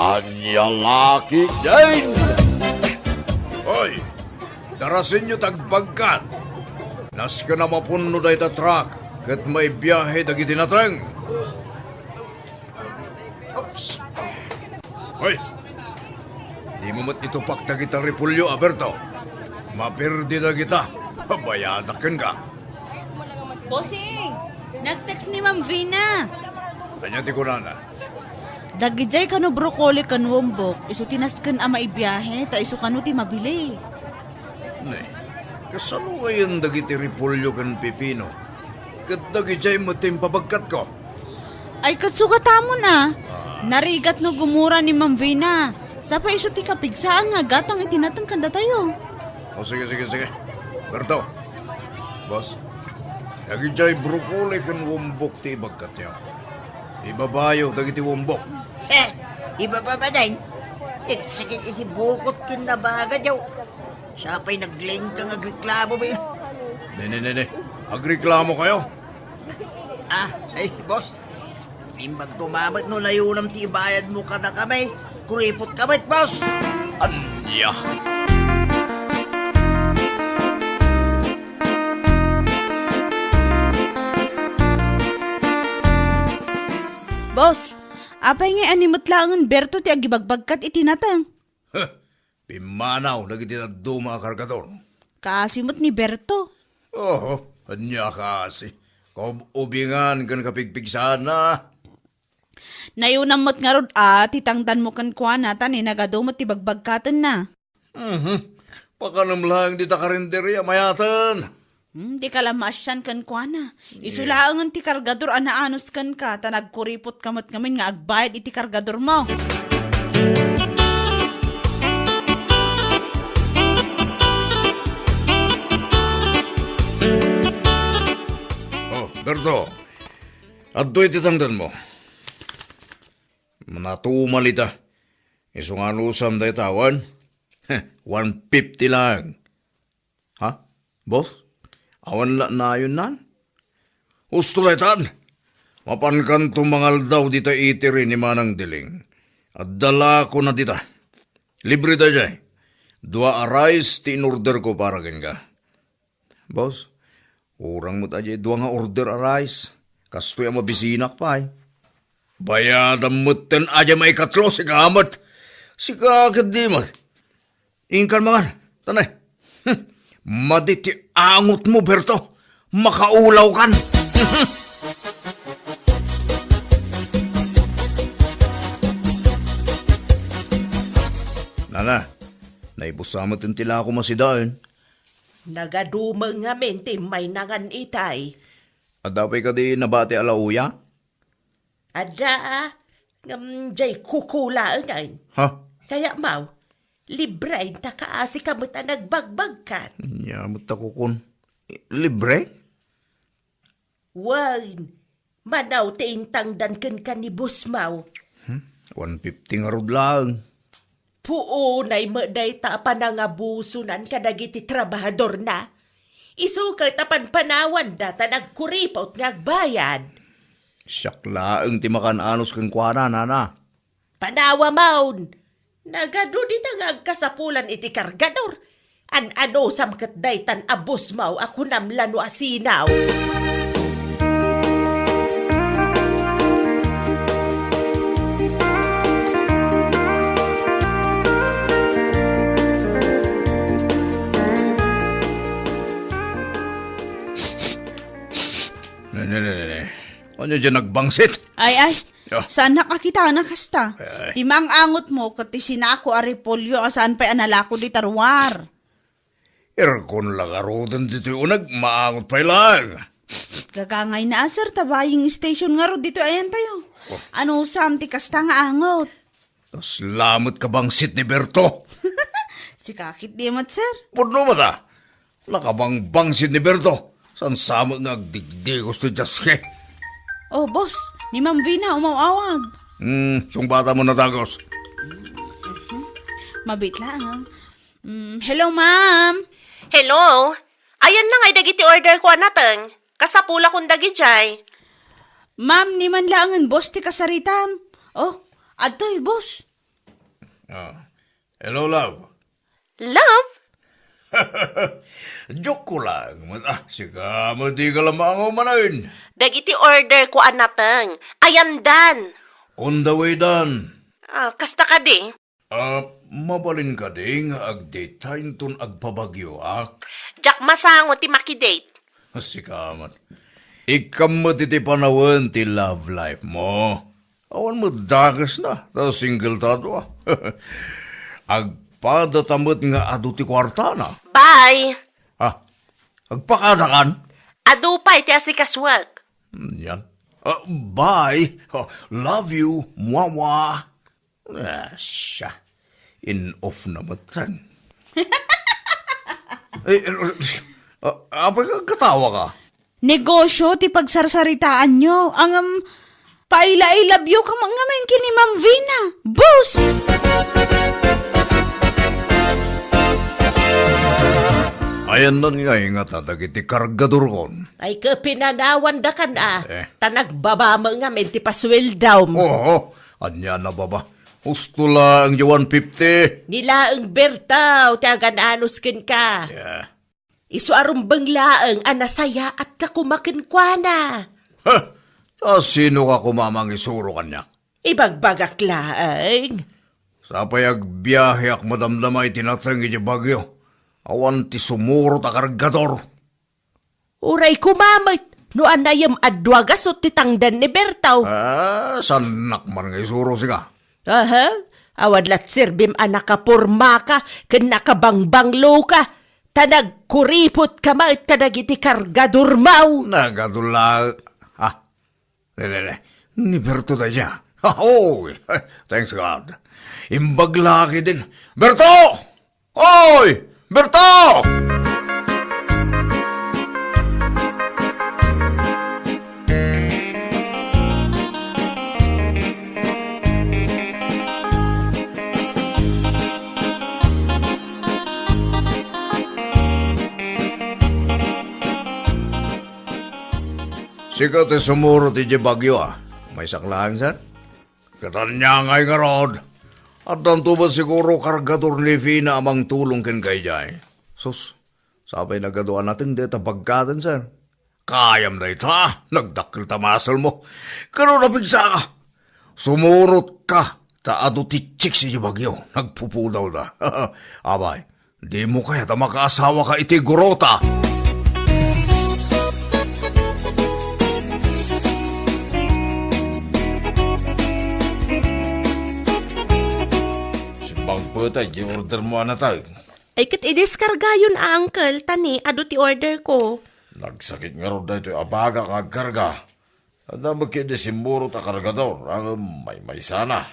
Anya laki din! Hoy, darasin nyo tagbagkat. Nas ka na mapuno da ita truck, kat may biyahe dagiti nateng. Hoy, di mo mat itupak na kita repulyo, Aberto. Mapirdi na kita, pabayadakan ka. Bossing! Nag-text ni Ma'am Vina. Kanya ti kunana. Dagijay kano brokoli kan wombok. Isu tinasken ama ibiyahe, ta isu kano ti mabili. Ne, kasano ngayon dagiti repulyo kan pipino? Kat dagijay mo timpabagkat ko. Ay katsugata mo na. Narigat no gumura ni Ma'am Vina. Sapa isu ti kapigsaan nga gatang itinatang kanda tayo. O sige. Berto, boss, dagijay brokoli kan wombok ti bagkat niya. Ibabayo dagiti wombok. Iba pa ba din? Sakit iti bukot kin na baga daw. Siya pa'y nagling kang agreklamo ba yun? Ne. Agreklamo kayo? Ay, boss. Imbag tumamat no layunam ti bayad mo ka na kamay. Kuripot kamay, boss. Anya. Boss, apay nga animot langan Berto ti agibagbagkat itinatang. Pimanaw dagiti duma kargador. Kaasimot ni Berto. Anya kasi. Ubingan kan kapigpigsan na. Nayunamot nga rod titangdan mo kan kwa natan nagadumot ti bagbagkatan na. Pakanam lang di ta karinderya mayatan. Di ka lamasyan kan kwa na. Isulaangan ti kargador anaanos kan ka, ta nagkuripot kamot ngamin nga agbayad iti kargador mo. Berto, adto iti tangdan mo. Manatumal ita. Isunganusam da itawan. 150 lang. Ha? Boss? Awan la na yun nan? Husto laitan. Mapankan tumangal daw dita itiri ni Manang Diling. At dala ko na dita. Libre da jay. 2 arais ti in-order ko para ka. Boss, urang mo ta jay 2 nga order arais. Kastoy ang mabisinak pa ay. Bayadam mo ten aja may katlo si kamat. Si kakit di mo. Ingkan mangan. Tanay. Maditi angot mo, Berto. Makaulaw kan. Nana, naibusamot yung tila ako masidain. Nagadumang nga mente may nangan itay. Adapay ka di nabati alauya? Ada, jay kukulaan ngayon. Ha? Kaya mau, libre ta kaasi kamot ang nagbagbagkat. Nyamot ako kun. Libre? Wan, manaw tiintangdan kan ni Boss Mau. 150 nga rod lang. Puunay maday ta panangabusunan kadagiti trabahador na. Isukay tapan panawan data nagkuripot ngagbayad. Siyakla ang timakan anos kang kuwana, nana. Panawa maun. Nagado di tangag kasapulan iti kargador. Ano samkat daytan abos mau ako namlano asinaw. Ne. Ano dyan nagbangsit? Ay, Yeah. saan nakakita na kasta? Timang angot mo, kati sinako aripolyo, saan pa analako di tarwar. Erkon lang arudan dito unag, maangot pa lang. Gagangay na sir, tabaying station nga ro dito ayan tayo. Ano samti kasta nga angot? Tas lamot ka bangsit ni Berto. Si kakit di mat sir. Puno mo ta? Lakabang bangsit ni Berto. San sama nga digdi gusto jaske. Oh boss, ni Ma'am Vina umawawag. Yung bata mo natagos. Mabit lang. Hello ma'am. Hello? Ayan na ngay dagiti order ko anateng. Kasapula kong dagijay. Ma'am, ni man lang ang boss ti kasaritam. Oh, adtoy boss. Hello, love. Love? Joke ko lang. Sika, di ka lamang umanayin. Dagiti order ko anateng. Ayan dan. On the way, Dan. Kasta ka di. Mabalin ka ding ag-daytime tun agpabagyo, Jak masango ti makidate. Sikamat. Ikam mo titi panawan ti love life mo. Awan mo dagas na, ta single tato. Agpadatamot nga adu ti kwarta na. Bye. Agpakadakan. Adupay ti asikaswag. Yan. Bye. Love you. Mwawa. Siya. In off na matang. Apa ka katawa ka? Negosyo ti pagsarsaritaan nyo. Ang paila-ilabyo ka mga men kini Ma'am Vina. Boss! Ayan nun nga nga tatagiti kargador kon. Ay kapinanawan da ka na. Tanagbabama nga men ti pasweldaw mo. Oo, anya na baba. Gusto lang yung 150. Nila ang bertaw, tiagan anos kin ka. Yeah. Isu arumbang laang anasaya at kakumakin kwa na. Sino ka kumamang isuro kanya? Ibagbagak laang. Sa payag biyahe ak madamdamay tinatang iti bagyo. Awan ti sumuro ta kargador. Uray kumamit, no anayam adwagas o titangdan ni bertaw. Sanak man nga isuro siya. Aha, awad lat sirbim anak ka porma ka, ken nakabangbanglo ka. Tanag kuripot ka mait kadag iti kargador mau. Nagadula. Ni Berto da siya. Oh, thanks God. Imbag laki din. Berto! Oy! Berto! Sikat sumuro ti bagyo May saklang sir. Katanya ngay nga rod. At danto ba siguro kargador ni Vina amang tulong ken kay jay. Sus, sabay nagaduan natin dito pagkatan sir. Kayam na ita, nagdakil tamasal mo. Kano napigsa ka? Sumurot ka, taado ti chik si bagyo. Nagpupudaw na. Abay, di mo kaya ta makaasawa ka iti gurota. Putay, i-order mo na tayo. Ay kat idiskarga yun uncle, tani, ado ti order ko. Nagsakit nga rin dito, abaga kag karga. Ada magkidisimuro ta kargador, ang may sana.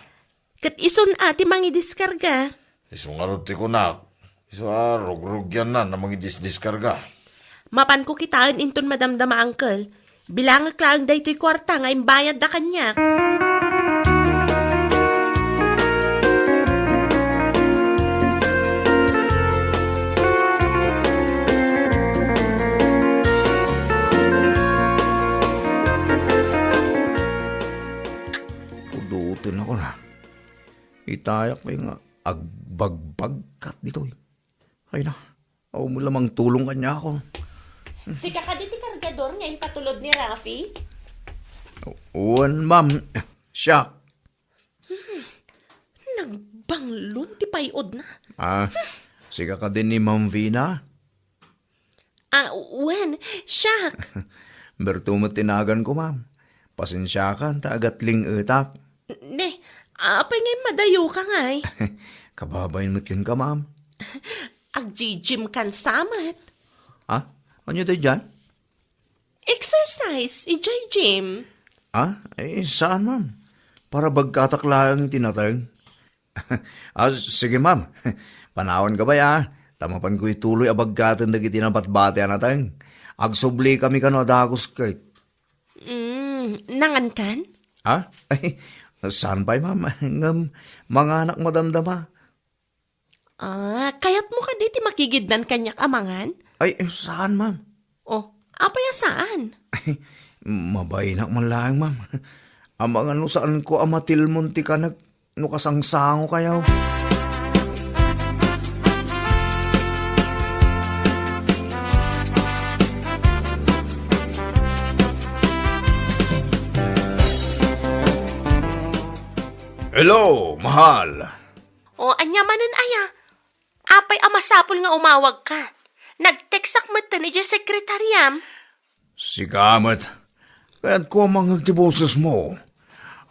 Kat ison ati mangi diskarga. Iso nga rin ti kunak. Iso rog-rog yan na mangi diskarga. Mapan ko kitaan inton madamdama uncle. Bilangak lang daytoy kwarta nga imbayad da kanya. Pudutin ako na. Itayak pa yung agbagbagkat dito. Ay na, ako mo lamang tulong kanya ako. Si kakaditi kargador nga patulod ni Rafi. Uwan, ma'am. Siya. Nagbanglon ti payod na. Siga ka din ni Ma'am Vina. Wen, siya. Berto mo tinagan ko, ma'am. Pasensya ka, tagatling utap. Ne, apay ngay madayo ka ngay. Kababayin mo't yun ka, ma'am. Agjijim kan samat. Ano tayo dyan? Exercise, ijay gym. Saan, ma'am? Para bagkataklayang yung tinatay. Sige, ma'am. Panahon ka ba, Tamapan ko ituloy abagkatan na kitinapat-bate natay. Agsubli kami kano adagos kay. Nangan kan? Saan ba'y, ma'am? Mga anak madamdama. Kayat mo ka diti makigidnan kanyak amangan? Saan, ma'am? Apaya saan? Mabaynak man lang, ma'am. Amang saan ko amatil munti ka nukasangsango kayaw. Hello, mahal. O, anya manan aya. Apay amasapol nga umawag ka. Nag-textak mo ni dyan sekretaryam. Sikamat. Kaya't ko mga tiboses mo.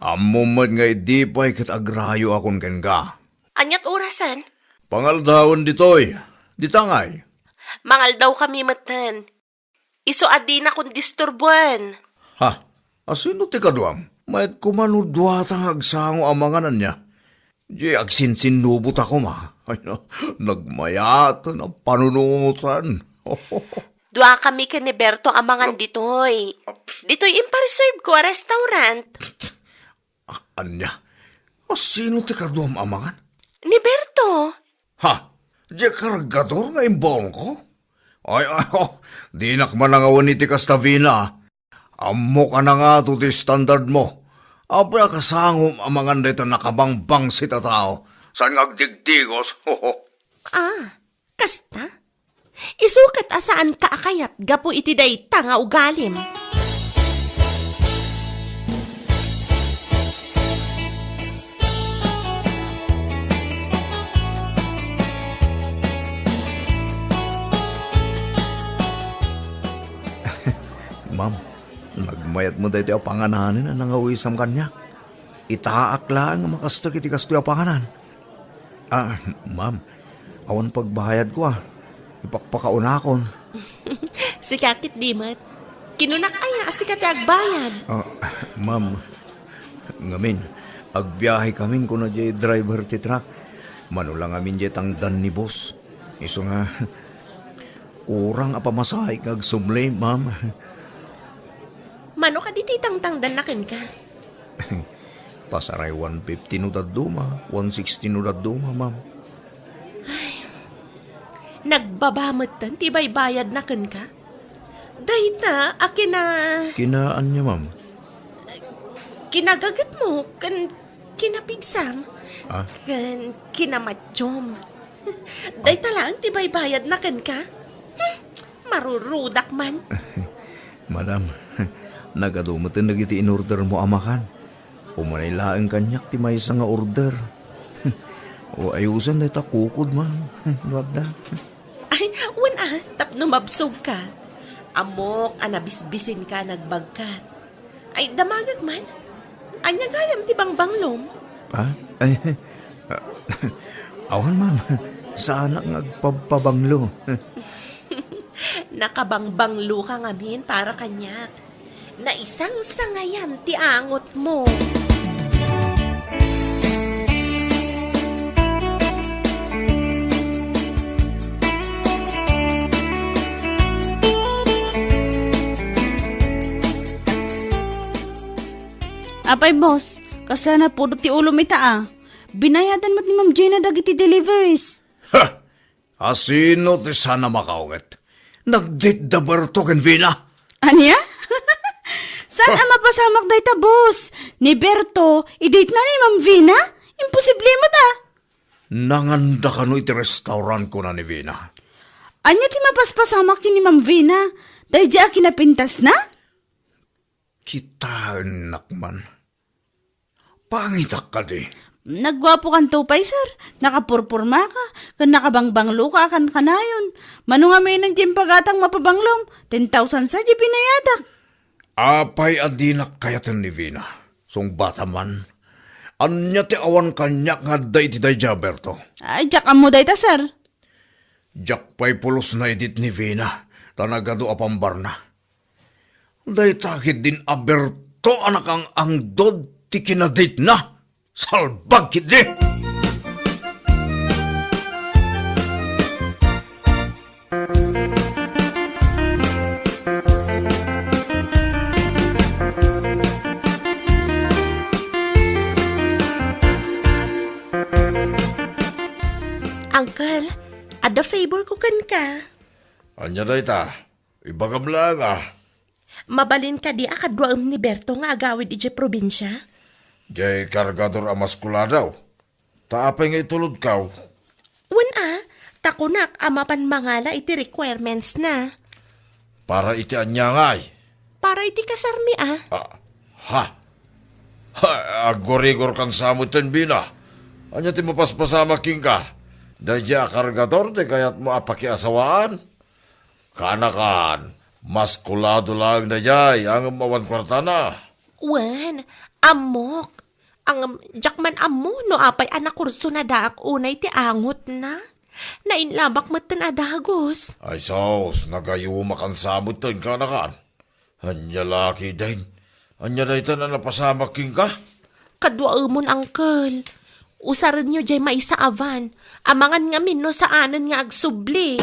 Amumat nga di pa'y katagrayo akong ka. Anyat orasan? Pangaldawon ditoy. Ditangay. Mangal daw kami matan. Iso adi na kung disturbuan. Ha? Asino ti kaduam? Mayat kumanudwatang agsango amanganan niya. Di agsinsinubot ako ma. Ay no, nagmayat na panunutan. Dua kami ka ni Berto amangan ditoy. Ditoy impa-reserve ko a restaurant. Anya? Asino ti kaduam amangan? Ni Berto. Ha? Di kargador nga imbong ko? Ay, di nakman nga waniti Castavina. Amo ka na nga to di standard mo. Abra kasangom amangan dito nakabangbang si tatao. San ngagdigdigos? Kasta? Isukat asaan ka akayat gapo iti dayta nga ugalim. Ma'am, nagmayat mo dito ang pangananin na nangawisam kanya. Itaak lang ang makastok iti kasto ang panganan. Ma'am, awan pagbahayad ko Ipakpakaunakon. Si kakit di mat. Kinunak aya si kati agbayad. Ma'am, ngamin, agbiyahe kamin ko na jay driver ti truck. Manulang amin jay tangdan ni boss. Iso nga, kurang apamasahay kag sublay, ma'am. Mano ka di titang-tangdan nakin ka? Pasaray 150 no daduma, 160 no daduma, ma'am. Nagbabamot tan, tibay bayad na kan ka? Dahita, akin na... Kinaan niya, ma'am. Kinagagat mo, kan kinapigsam. Ah? Kan kinamatsyom. Dahita lang, tibay bayad na kan ka? Marurudak man. Madam, nagadumutin nagiti in-order mo amakan. Umanay laang kanyak ti may nga order. O ayusan na itakukod, ma'am. Nuwag na. Ay, wana, tapno mabsog ka. Amok, anabisbisin ka, nagbagkat. Ay, damagag man. Anya gayam ti banglom. Ha? Ay, awan, ma'am. Sana ngagpapabanglo. Nakabangbanglo ka ngamin para kanyak. Na isang sangayan ti angot mo. Apay boss, kasla na puro ti ulo mita Binayadan mo't ni Ma'am Jenna dagiti deliveries. Ha! Asino ti sana makaugat? Nagdit da Berto ken Vina? Anya? Saan ang mapasamak day ta, boss? Ni Berto, i-date na ni Ma'am Vina? Imposible mo ta. Nanganda ka no iti restaurant ko na ni Vina. Anya ti mapaspasamak ni Ma'am Vina? Dahil di kinapintas na? Kita nakman. Pangitak ka di. Nagwapo kan tupay, sir. Nakapurpurma ka. Kan nakabangbanglo ka kan kanayon. Mano nga may nang pagatang mapabanglom. 10,000 sa di pinayadak. Apay adinak kayatan ni Vina. Song bata man. Anya ti awan kanyak nga day ti day Berto. Ay, jak mo day ta, sir. Jak pa'y pulos na edit ni Vina. Tanagado apambar na. Day takit din Berto anak ang angdod ti kinadit na. Salbag kidi! Uncle, ada favor ko kan ka. Anya day ta? Ibagam lang Mabalin ka di akadwaam ni Berto nga agawid ije probinsya. Jay kargador amaskula daw. Taapay nga itulod kaw. Takunak amapan mangala iti requirements na. Para iti anya ngay. Para iti kasarmi Ha? Agorigor kan samutin bina. Anya ti mapaspasama king ka. Dadya kargador ti kayat mo apakiasawaan. Kanakan, maskulado lang na jay ang mawan kwartana. Wen, amok. Ang jakman amo no apay anak kurso na daak unay ti angot na. Nainlabak matan adagos. Ay sos, nagayuma kan samutin kanakan. Anya laki din. Anya na ito na napasama king ka. Kadwa umon, uncle. Usaran nyo jay maisaavan. Amangan nga min no saanan nga agsubli.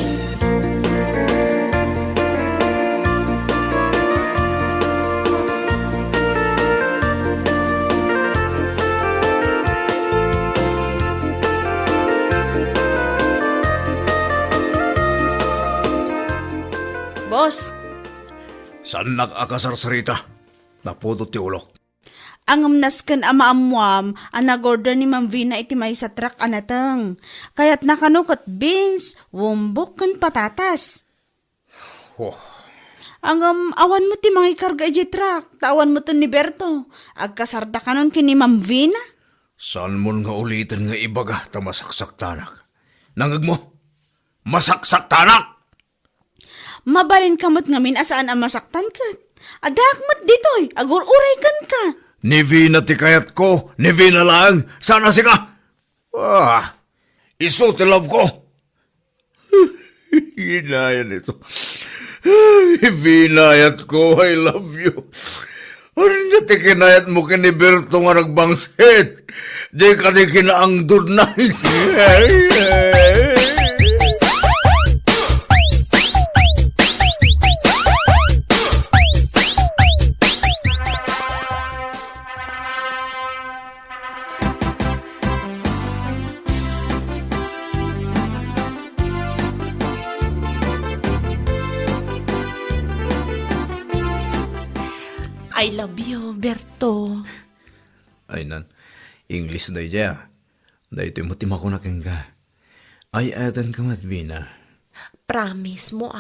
Boss, Saan nag-akasarsarita? Napudot ti ulok. ang amnaskan amaamuam, ang nag-order ni Ma'am Vina iti may sa truck anatang. Kaya't nakanukot beans, wumbok kan patatas. Oh, Ang awan mo ti mga ikarga iti truck, tawan mo to ni Berto. Agkasarda ka nun kini Ma'am Vina. saan mo nga ulitin nga ibaga ta masaksak tanak? Nangag mo? Masaksak tanak! Mabalin kamot ngamin asaan ang masaktan ka. Adakmat ditoy, agur-uray kan ka. Ni Vina ti kayat ko, ni Vina lang, sana si ka! Iso ti love ko! Ginayan ito. Vinayat ko, I love you. Ano na ti kinayat mo kiniberto nga nagbangsit? Di ka di kinaangdod na. I love you, Berto. Ay nan, English na iya. Dahil ito'y mutima ko na ka. Ay atan ka mat, Vina. Promise mo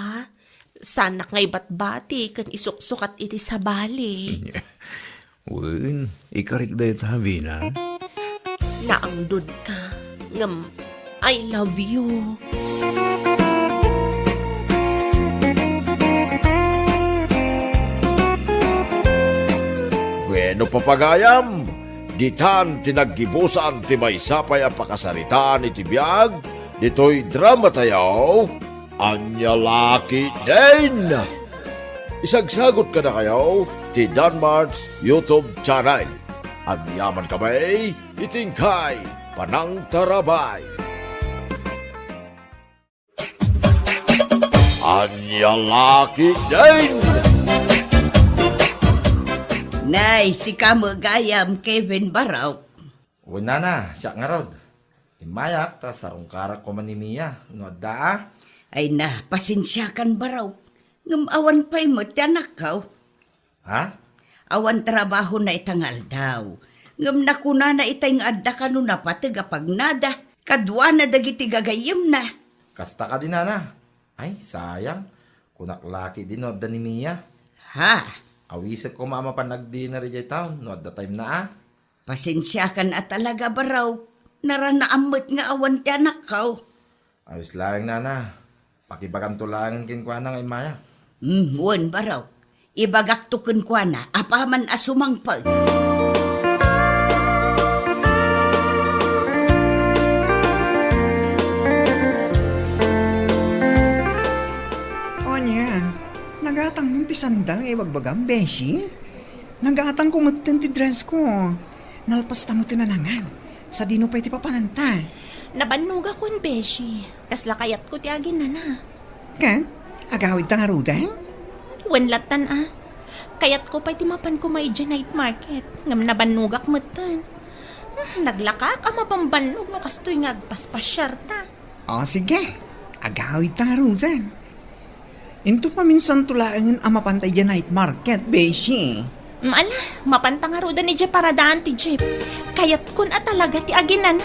Sanak nga ibat-bati kan isuksukat iti sa bali. Uy, ikarik dahil ta, Vina. Naangdod ka. Ngam, I love you. Bueno papagayam, ditan tinaggibusan ti may sapay ang pakasaritaan iti biyag, dito'y drama tayaw, anya laki din. Isagsagot ka na kayo, ti Danmar's YouTube channel. Agyaman kamay, itingkay, panang tarabay. Anya laki din. Nay, si kamagayam Kevin Baraw. Una na, siya nga rod. Imayak, ta sarong karak ko man ni Mia. No da Ay na, pasensyakan Baraw. Ngam awan pa'y mo tiyanak ka. Ha? Awan trabaho na itangal daw. Ngam nakuna na itay nga adda ka nun na patiga pag nada. Kadwa na dagiti gagayim na. Kasta ka din na. Ay, sayang. Kunak laki din no da ni Mia. Ha? Awisit ko mama pa nag-dinner jay town. No at the time na Pasensyakan at talaga Baraw. Naranaamot nga awan tiyanak ka. Ayos lang na. Pakibagan tulangan kinkwa na nga imaya. Wan Baraw. Ibagak tukun kwa na. Apaman asumang pag. Onya, nagatang mo ti sandal nga ibagbagang, Beshi. Nagatang ko mo ti dress ko. Nalpas ta mo tinanangan. Sa dino pa iti papananta. Nabanuga kon, Beshi. Kasla kayat ko ti agin na. Ka? Agawid ta nga rudan? Wenlatan Kayat ko pa'y timapan ko may night market. Ngam nabanugak matan. Naglakak ang mapambanlog no kastoy nga agpaspasyar ta. O sige, agawid ta nga rudan. Into pa minsan tulaan ang mapantay dyan night market, Beshi. Maala, mapantang aruda ni Jeep para daan ti Jeep. Kayat kun talaga ti agin na.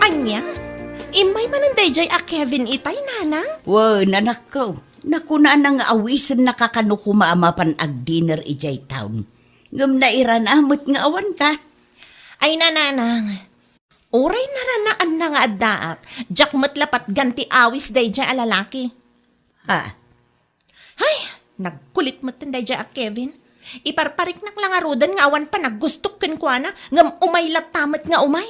Anya, manan dayjay a Kevin itay, nanang? Wan, anak ko. Nakuna na nga awisan nakakano kumaamapan ag dinner ijay town. Ngam na iranamot nga awan ka. Ay nananang, uray naranaan na nga addaak, jak matlapat ganti awis dayjay a lalaki. Ha? Ay, nagkulit mo dayjay a Kevin. Iparparik nak lang arudan nga awan pa naggustok ken kwa na, ngam umay latamat nga umay.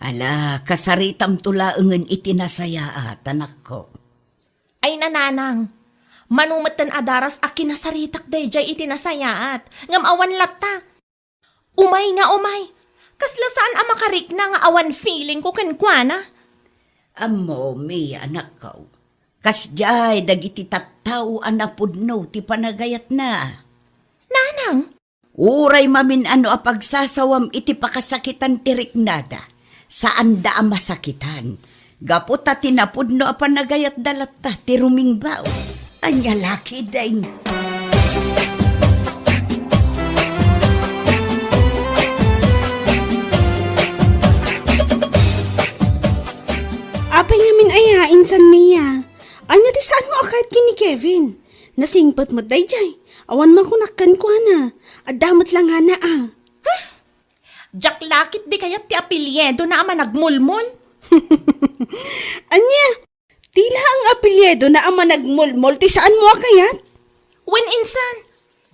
Ala, kasaritam tulaengen itinasaya at anak ko. Ay nananang, manumatan adaras a kinasaritak dayjay itinasayaat, ngam awan latta. Umay nga umay, kasla saan a makarik na nga awan feeling ko ken kwa na. Amo, mi anak ko. Kasjay, dagiti tattaw anapudno ti panagayat na. Nanang, Uray mamin ano a pagsasawam iti pakasakitan ti riknada. Saan da a masakitan? Gapot ta tinapudno a panagayat dalatta ti rumingbaw. Anya laki daing. Apay namin ayain san Mia. Anya ti saan mo akait kini Kevin? Nasingpat mo dayjay. Awan man kunakkan ko na. Adamot lang nga na ah. jak lakit di kayat ti apelyedo na ama nagmulmol. Anya, tila ang apelyedo na ama nagmulmol ti saan mo akayat? When insan,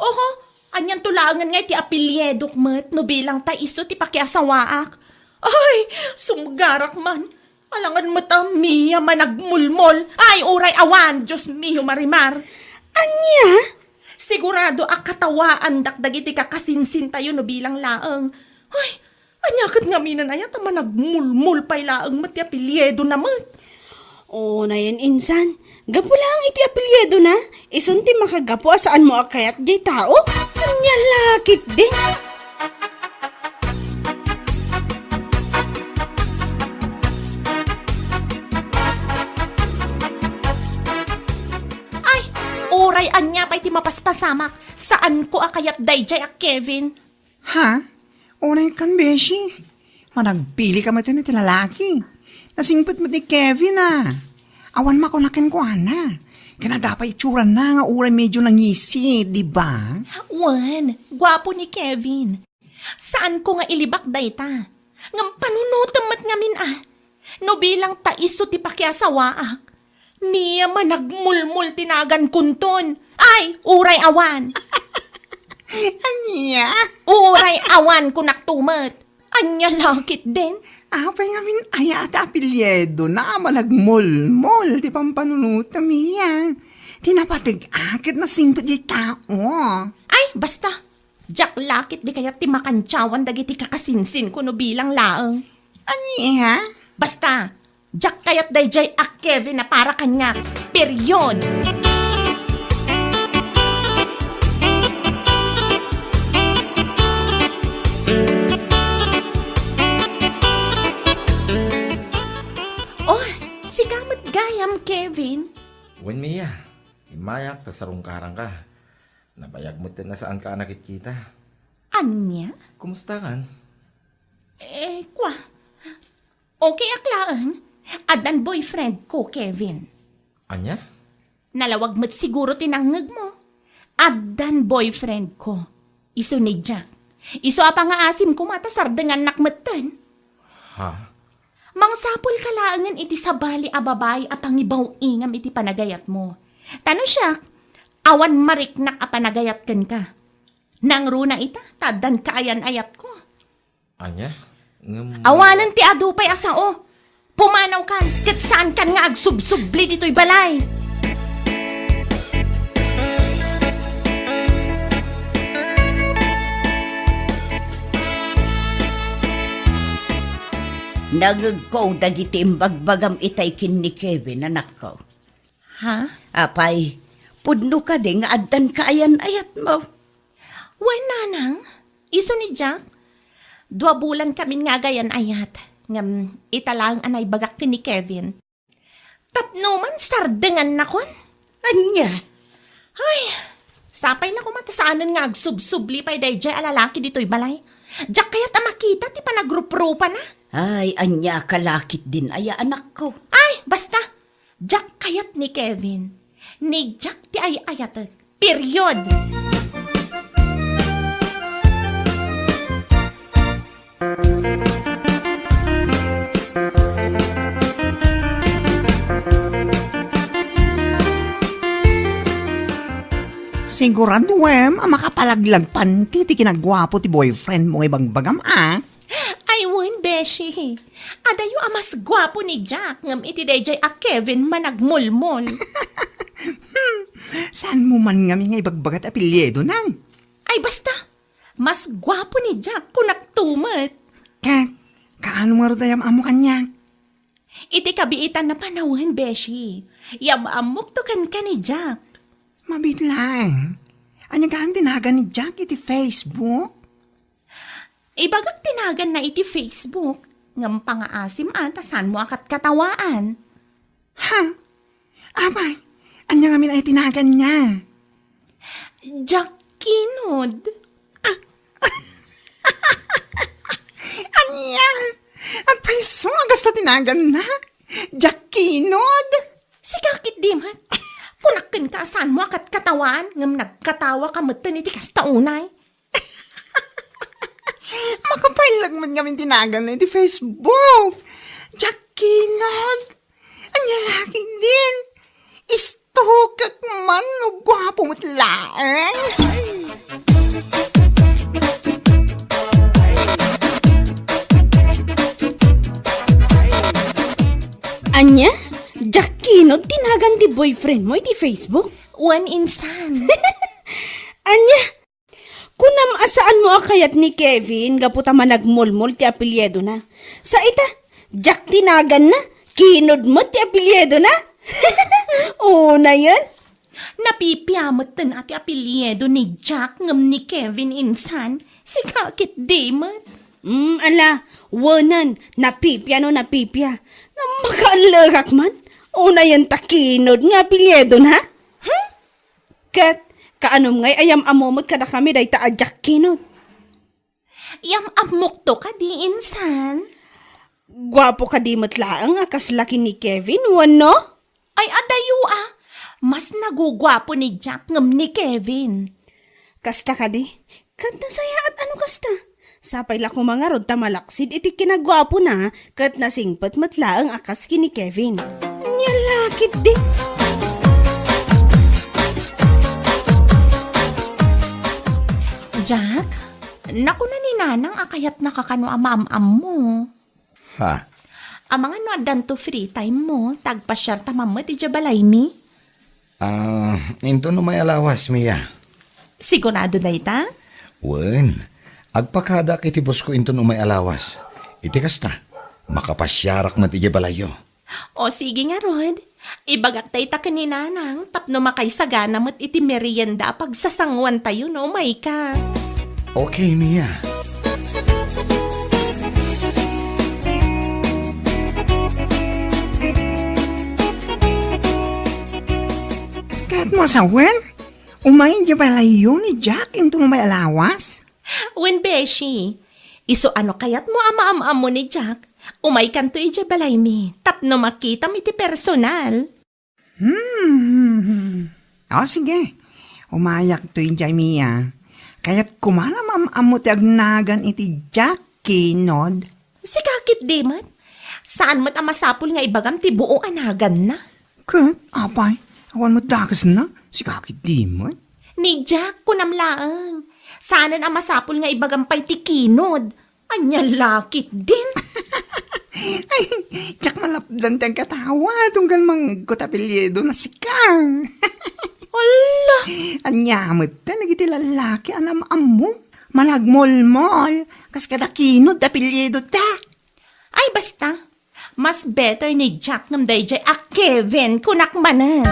oho, anyan tulangan nga ti apelyedo mat no bilang ta iso ti pakiasawaak. Ay, sumgarak man. Alangan mo ta, Mia managmulmol. Ay, uray awan, Diyos miyo marimar. Anya? Sigurado akatawaan dakdagiti kakasinsin tayo no bilang laang. Ay, anyakat nga minan ayat ama nagmulmul pay laang mati apelyedo naman. Oo na yan insan. Gapo lang iti apelyedo na. Isunti makagapo asaan mo akayat jay tao. Anya lakit din. Ay, uray anya pa'y ti mapaspasamak. Saan ko akayat dayjay a Kevin? Ha? Unay kan, Beshi. Managpili ka mati na ti lalaki. Nasingpit mo ti Kevin Awan makunakin ko ana. Kanagapay itsuran na nga uray medyo nangisi, di ba? Wan, gwapo ni Kevin. Saan ko nga ilibak dayta? Ngam panunutamat ngamin No bilang taiso ti pakiasawaak. Niya man nagmulmul tinagan kunton. Ay, uray awan. Anya? Uray awan kunaktumat. Anya lakit din. Apay ngamin ay ata apelyedo na managmol-mol ti pampanunuta miya. Tinapatig-akit na singpit di tao. Ay, basta. Jak lakit di kaya ti makantsawan dagiti kakasinsin ko no bilang laang. Anya? Basta, jak kayat dayjay a Kevin na para kanya. Period. Oh, sigamat gayam, Kevin. Wen Mia, imayak ta sarong karang ka. Nabayag mo na saan ka nakikita. Anya? Kumusta kan? Kwa. Okay aklaan. Adan boyfriend ko, Kevin. Anya? Nalawag mo't siguro tinangag mo. Adan boyfriend ko. Iso ni Jack. Iso apa nga asim ko matasardangan nakmatan. Ha? Mang sapol kalaangan iti sabali a babae a pangibaw ingam iti panagayat mo. Tano siya, awan mariknak a panagayat kan ka. Nang runa ita, tadan kaayan ayat ko. Anya? Awanan ti adupay asao. Pumanaw kan, kat saan kan nga agsubsubli dito'y balay. Nagagko dagiti imbagbagam itay kin ni Kevin, anak ko. Ha? Apay, pudno ka din nga addan kaayan-ayat mo. Wen nanang, iso ni Jack. 2 bulan kami nga gayan ayat. Ngam italang anay bagak ni Kevin. Tapno man sardengan na kon. Anya? Ay, sapay na kumatasaanan nga agsubsubli pa'y dayjay alalaki dito'y balay. Jack kaya't amakita ti panagrup-rupa na. Ay, anya kalakit din aya anak ko. Ay, basta. Jack kayat ni Kevin. Ni Jack ti ay ayat. Period. Sigurado, ang makapalaglag panti ti kinagwapo ti boyfriend mo ibang bagam, Ay, won, Beshi. Adayo amas gwapo ni Jack ngam iti dayjay a Kevin managmulmol. Saan mo man nga nga ibagbagat apelyedo nang? Ay, basta. Mas gwapo ni Jack kung nagtumat. Kat, kaano nga ro dayam amo kanya? Iti kabiitan na panahon, Beshi. Yamamok to kan ka ni Jack. Mabitlang. Anya gaan tinagan ni Jack iti Facebook? Ibagak tinagan na iti Facebook. Ngam pangaasim ata saan mo akat katawaan. Ha? Abay, anya nga min ay tinagan niya. Jack Kinod. Anya? At paiso, agas na tinagan na. Jack Kinod. Si kakit dimat. Kunakin ka saan mo akat katawaan. Ngam nagkatawa ka matan iti kastaunay. Makapailag man kami tinagan na iti Facebook. Jack Kinod. Anya laki din. Istukak man no gwapo mo't laang. Anya? Jack Kinod, tinagan ti boyfriend mo iti Facebook? One insan. Anya? Kunam asaan mo akayat ni Kevin, gaputa managmulmul ti apelyedo na. Sa ita, Jack tinagan na, Kinod mo ti apelyedo na. Una yan. Napipiyamot tan ati apelyedo ni Jack ngam ni Kevin insan. Si kakit dimat. Ala, wanan, napipya no napipya. Nga makaalagak man. Una yan ta Kinod nga apelyedo na. Kat, kaanom ngay ayam amomot kada kami day ta Jack Kinod. Yam amok to ka di insan. Gwapo ka di matlaang akas laki ni Kevin, wano? Ay adayo ah. Mas nagugwapo ni Jack ngam ni Kevin. Kasta ka di. Kat nasaya at ano kasta? Sapay la ko mga rod tamalaksid iti kinagwapo na kat nasingpat matlaang akas kini Kevin. Nyalakit di. Jack, naku na ni nanang akayat nakakano ama-am mo. Ha? Amang ano adan to free time mo, tagpasyar tamamot iti balay mi. Into no may alawas, Mia. Sigurado na ita? Wen, agpakada kiti boss ko into no may alawas. Iti kasta, makapasyarak matija balayo. O sige nga Rod, ibagak tayo ta kaninanang tapno makaysagana mo't iti merienda pagsasangwan tayo no may ka. Okay, Mia. Kat mo sa umayin di balayo ni Jack into no may alawas? When Beshi, iso ano kayat mo ama-am mo ni Jack, umay kanto iti balay mi, tapno makita mi ti personal. O sige, umayak to yung Mia. Kaya't kumana mamamot ti agnagan iti Jack Kinod. Si kakit di man, saan mo't amasapol nga ibagam ti buo anagan na? Kat, apay, awan mo dakas na, si kakit di mo. Ni Jack kunamlaang, saan ang amasapol nga ibagampay ti Kinod? Anya lakit din. Ay, Jack malapdan tiyang katawa, tunggal mang kutapilyedo na si Kang. Ala, Anyamot ta, nagiti lalaki, anam-am mo. Managmol-mol, kas kada Kinod, apilyedo ta. ay basta, mas better ni Jack ngam dayjay a Kevin kunakmanan.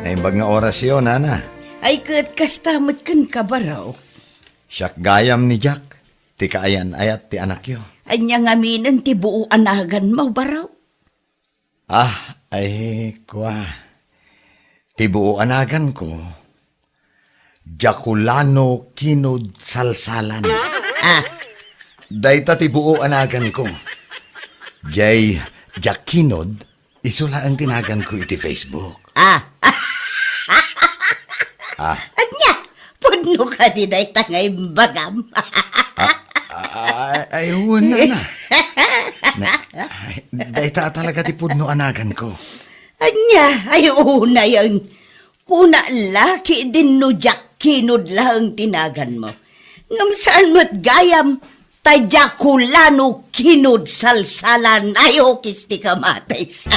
Naimbag nga orasyon, Nana. Ay kat kastamot kan kabaraw. Siyak gayam ni Jack. Ti kaayan ayat ti anak yo. Anya nga minan ti buo anagan mo baraw. Ay, kwa. Ti buo anagan ko, Jaculano Kinod Salsalan. Ah, Dayta ti buo anagan ko. Jay Jakinod, isula ang tinagan ko iti Facebook. anya, pudno ka di day tangay bagam. Ay, wala na. Dayta talaga ti pudno anagan ko. Anya, ay una yan. Kuna laki din no Jakinod lang tinagan mo. Ngam saan mo't gayam, Jaculano Kinod Salsalan, ayaw kisti ka matay sa.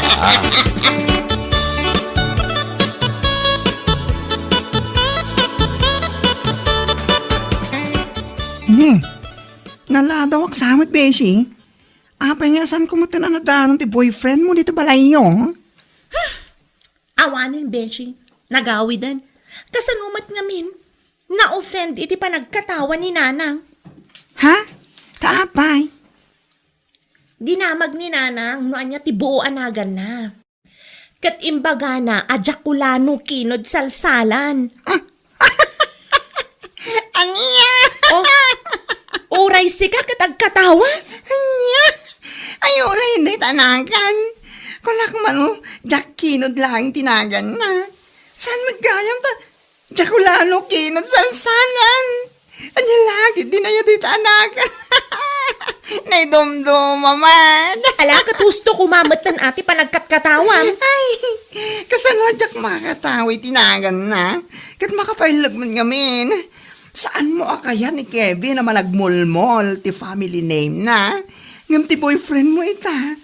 Ni, naladawak samot, Beshi. Apay nga saan ko mo tinanadaan ti boyfriend mo dito balayo? Awanin, Beshi. Nagawidan. Kasanumat ngamin. Na-offend iti pa nagkatawa ni Nanang. Ha? Taapay. Dinamag ni Nanang no anya ti buo anagan na. Kat imbaga na Jaculano Kinod Salsalan. Anya? Oh, uray sika kat agkatawa. Anya? Ayaw na hindi tanagan. Kulak man mo, Jakinod lang tinagan na. Saan magayam ta? Jaculano Kinod Salsalan. Anya lagi, di na yun di tanagan. Naidumdum, mamad. Ala, kat gusto kumamatan ati pa nagkatkatawa. Ay, kasanwadyak makatawi tinagan na. Kat makapailag man ngamin. Saan mo akaya ni Kevin na managmulmol ti family name na? Ngam ti boyfriend mo ita.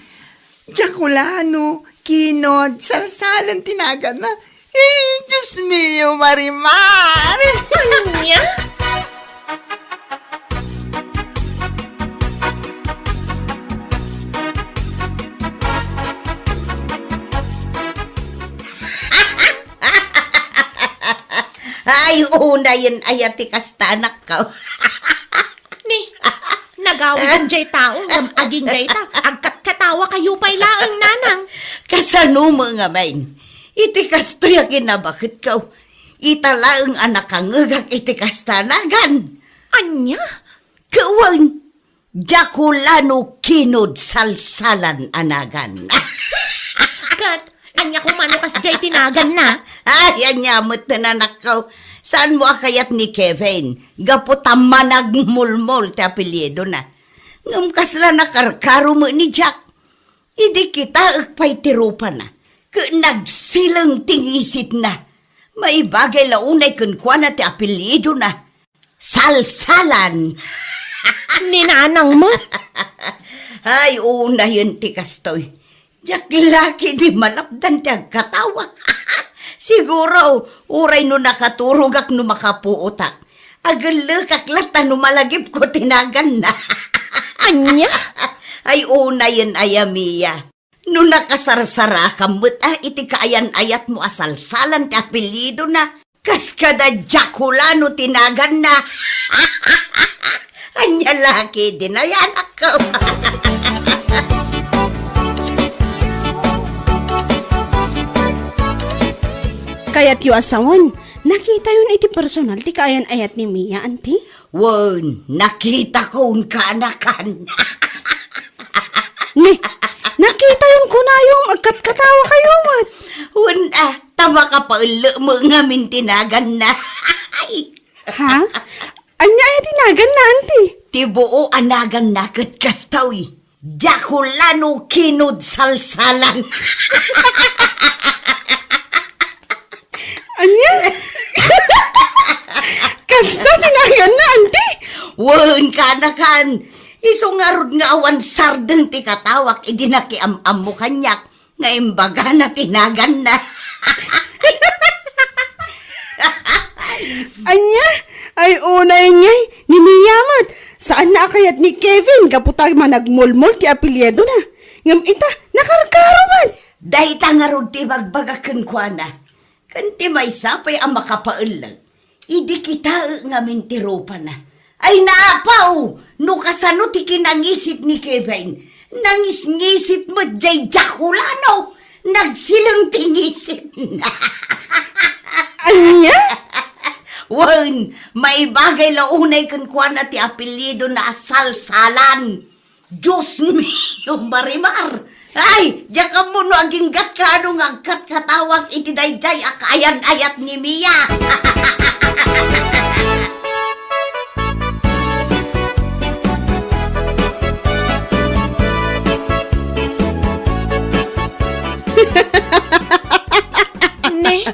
Jaculano, Kinod, Salsalan tinagan na. Eh, Diyos mio, Marimar. Anya? Ay, una yan ayati kastanak ka. Ni, nagawid ang jay tao, ngam aging jay ta, agkatkatawa kayo pa'y laang Nanang. Kasano mo nga main? Iti kasto yakin na bakit ka? Italaang anak kang ngagak iti kastanagan. Anya? Kawan, Jaculano Kinod Salsalan anagan. Kat, anya kumano kas jay tinagan na. Ay, anyamot na nanakaw. Saan mo akayat ni Kevin? Gaputama nagmulmol ti apelyido na. Ngam kasla nakarkaro mo ni Jack. Idi kita agpay tirupa na. Nagsilang tingisit na. May bagay launay kunkwa na ti apelyido na. Salsalan. Ni Nanang mo? Ay, una yun ti kastoy. Jack laki di malapdan ti agkatawa. Siguro, uray no nakaturog ak no makapuuta. Agalakak lata no malagip ko tinagan na. Anya? Ay, una yun ayamiya. No nakasarsara kamut iti kaayan-ayat mo asalsalan ti apelyido na. Kaskada Jaculano tinagan na. Anya laki din ayan ako. Kaya't yu asawan, nakita yun iti personal ti kaayan ayat ni Mia, anti? Wan, nakita ko un kaanakan. Ne, nakita yun ko na yung magkatkatawa kayo, mat. Wan, tama ka pa ulo mo nga mintinagan na. Ha? Anya ay tinagan na, anti? Tibuo anagan na kat kastawi. Jaculano Kinod Salsalan. Anya? Kasta tinagan na, anti? Wan, kaanakan. Isungarod nga awan sardeng ti katawak, idinakiam-am mo kanyak, nga imbaga na tinagan na. Anya? Ay unay niya, ni Mia, mat. Saan na akayat ni Kevin, kaputay managmulmol ti apelyido na. Ngam ita, nakarkaro man. Dahi tangarod ti magbagakan kwa na. Kanti may sapay ang makapaulag. Idi kita nga mintiropa na. Ay naapaw! No kasano ti kinangisit ni Kevin. Nangis-ngisit mo jay Jaculano. Nagsilang tingisit na. Anya? Wan, may bagay launay kan kuan at apelyido na asalsalan. Diyos mio, Marimar. Ay, diya ka mo no aging gat ka anong agkat katawag iti dayjay akayan-ayat ni Mia. Ne,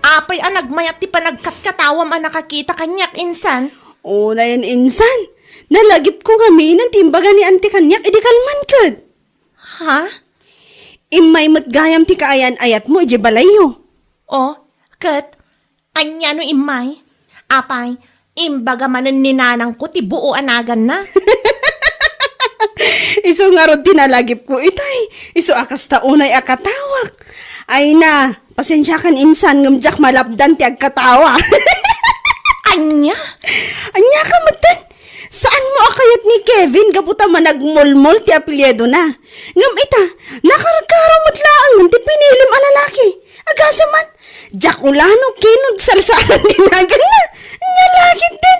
apay ang nagmayat ti panagkatkatawam ang nakakita kanyak insan. Una yan, insan. Nalagip ko kami ng timbaga ni Auntie Kanyak, edi kalman kad. Ha? Imay matgayam ti kaayan ayat mo, edi balayo. O, kat, anya no imay? Apay, imbaga manan ninanang ko ti buo anagan na. Iso nga ron tinalagip ko itay. Iso akas taunay akatawak. Ay na, pasensya kan insan ngamjak malapdan ti agkatawa. Anya? Anya ka matan? Saan mo akayat ni Kevin gabuta managmulmol ti apelyedo na? Ngam ita, nakaragkaramot laang ti pinilim a lalaki. Agasa man, Jack Ulano kinog salsalan dinagan na. Nya lagit din.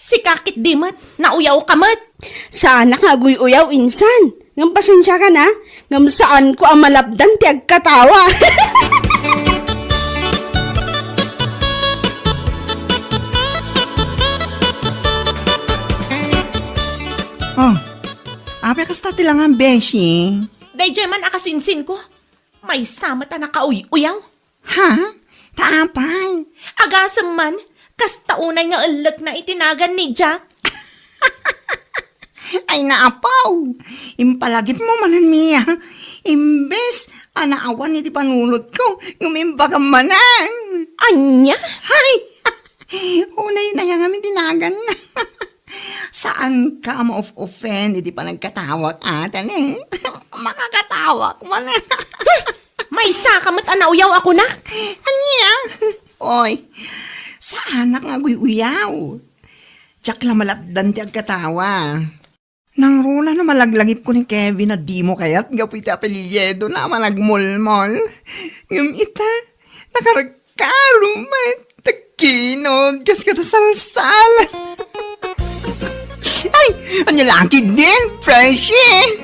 Si kakit dimat, nauyaw kamat. Sana nga uyaw insan. Ngam pasensya ka na. Ngam saan ko ang malapdan ti agkatawa. Oh, ape kasta lang ang beshi. Dayjay man akasinsin ko. May samat na nakauyaw. Ha? Taapay. Agasam man, kastaunay nga alak na itinagan ni Jack. Ay naapaw. Impalagip mo manan Mia. Imbes, anaawan iti panulot ko. Ngumimbaga manan. Anya? Hay! Unay na yung amin tinagan na. Saan ka ma-offend? Hindi pa nagkatawak atan eh. Makakatawak man eh. May sakamat anauyaw ako na. Anya? Oy, saan nga uyaw? Tsak lang malapdan ti agkatawa. Nang runa na malaglagip ko ni Kevin na di mo kaya't gapit apelyedo na managmulmol. Ngam ita, nakaragkarumat. Takinod, kas ka salsalan. Ay, anya laki din, Freshie.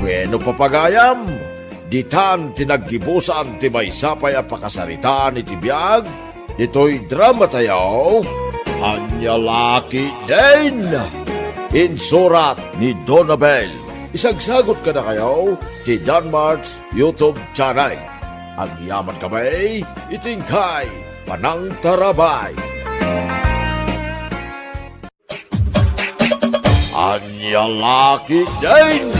Bueno papagayam, ditan tinaggibusan ti may sapay a pakasaritaan iti biyag, dito'y drama tayaw, anya laki din. Insurat ni Donabel. Isagsagot ka na kayo ti Danmarks YouTube channel. Ang yaman kamay, itingkay, panang tarabay. Anya laki din.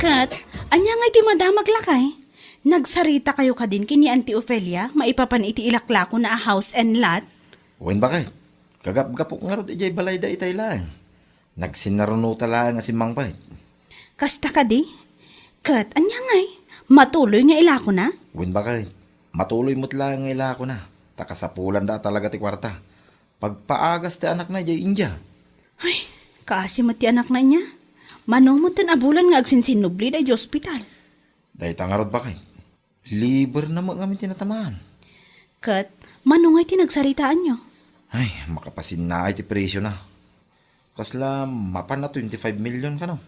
Kat, anya nga iti madamag lakay. Nagsarita kayo ka din kini Auntie Ophelia, maipapan iti ilaklako na a house and lot. Wen bakit? Kagap-gapok nga rin ijay balay da itay lang. Nagsinaruno tala nga si Mang Pait. Kasta ka di? Kat, anya ngay, matuloy nga ilako na? Wen bakit? Matuloy mo't lang nga ila ko na. Takasapulan da talaga ti kwarta. Pagpaagas ti anak na ijay India. Ay, kaasi mo ti anak na niya. Manumot tan abulan nga agsinsinubli da iti ospital. Dahil tangarod bakit? Liber na mo kami tinatamaan. Kat, manungay ti nagsaritaan nyo. Ay, makapasin na ay ti presyo na. Kasla, mapan na 25 million ka no.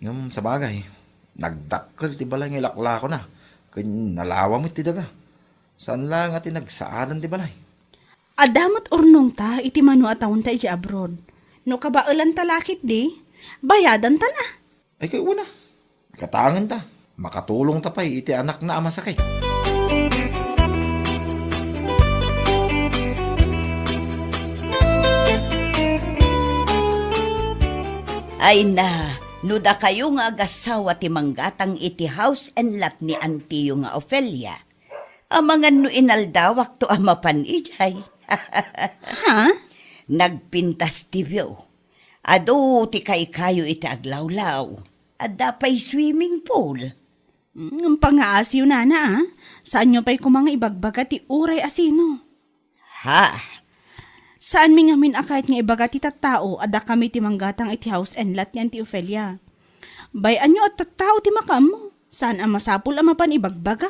Yung sa bagay, nagdakkel ti balay nga ilakla ko na. Kaya nalawa mo ti daga. Saan lang ati nagsaadan ti balay? Adamat urnong ta, iti manu atawon ta iti abroad. No kabailan talakit di, bayadan ta na. Ay kayo una. Katangan ta. Makatulong ta pa'y iti anak na ama sakay. Ay na, nuda kayo nga agasawa ti manggatang iti house and lot ni Antiyo nga Ophelia. Amangan no inaldawak to amapan ijay. Ha? Nagpintas ti view. Ado ti kayo iti aglawlaw. Adda pa'y swimming pool. Ang pangaasiw na ah. Saan nyo pa'y kumanga ibagbaga ti uray asino? Ha? Saan mi ngamin akait nga ibaga ti tattao ada kami ti manggatang iti house and lot ni Auntie Ophelia. Bayan nyo at tattao ti makam mo. Saan ang masapul ang mapan ibagbaga?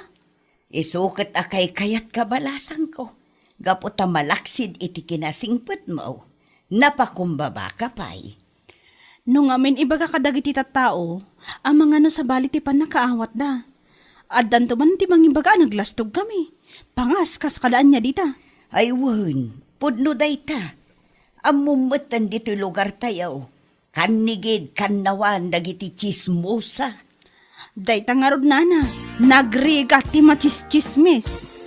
Isukat akay kayat kabalasan ko. Gaputa malaksid iti kinasingpet mo. Napakumbaba ka pa'y. Nung amin ibaga kadagiti tattao, ang mga no sa bali ti pan nakaawat da. Addan to man ti mangibaga naglastog kami. Pangas kas kadaan niya dita. Ay wan, pudno dayta. Amumutan dito lugar tayo. Kanigid kanawan dagiti chismosa. Dayta nga rod nana, nagriga ti machismismis.